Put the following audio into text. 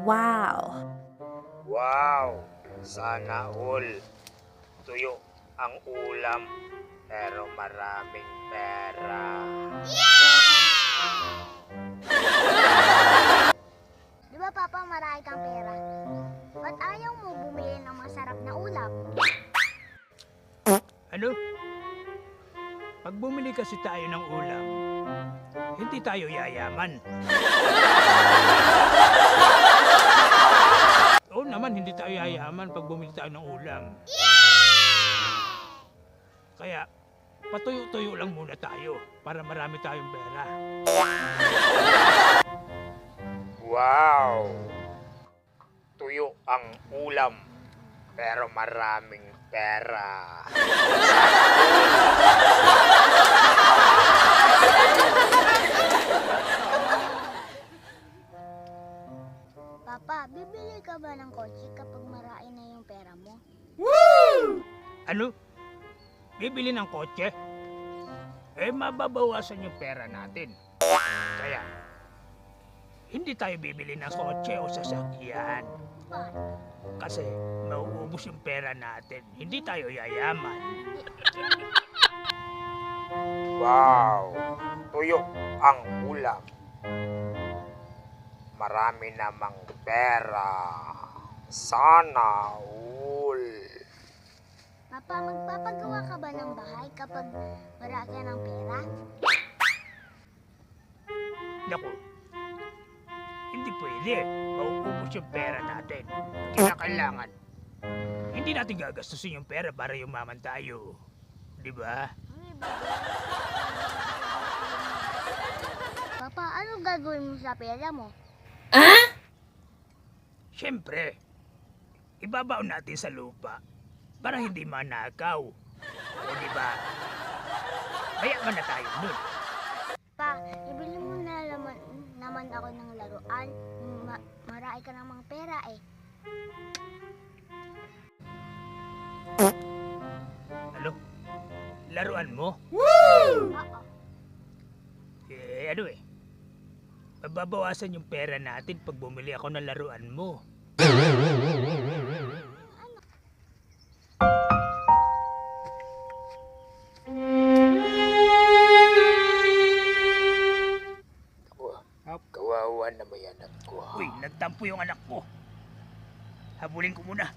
Wow! Wow! Sana all. Tuyo ang ulam, pero maraming pera. Di ba, Papa, marami kang pera? Ba't ayaw mo bumili ng masarap na ulam? Ano? Pag bumili kasi tayo ng ulam, hindi tayo yayaman. Oo naman, hindi tayo yayaman pag bumili tayo ng ulam. Kaya, patuyo-tuyo lang muna tayo para marami tayong pera. Wow! Tuyo ang ulam, pero maraming pera. Papa, bibili ka ba ng kotse kapag marami na yung pera mo? Ano? Bibili ng kotse? Eh, mababawasan yung pera natin. Kaya, hindi tayo bibili ng kotse o sasakyan. Paano? Kasi mauubos yung pera natin. Hindi tayo yayaman. Wow! Tuyo ang ulam. Marami namang pera. Sana all. Papa, magpapagawa ka ba ng bahay kapag marami ka ng pera? Naku, hindi pwede. Mauubos yung pera natin. Kaya kailangan, hindi natin gagastusin yung pera para yumaman tayo. Di ba? Papa, ano gagawin mo sa pera mo? Siyempre, ibabaon natin sa lupa para hindi manakaw. O di ba? Mayaman na tayo nun. Pa, ibili mo na naman ako ng laruan. Marami ka namang pera eh. Ano? Laruan mo? Oo. Eh, ano eh? Mababawasan yung pera natin pag bumili ako ng laruan mo. Kawawa na may anak ko. Uy, nagtampo yung anak ko. Habulin ko muna.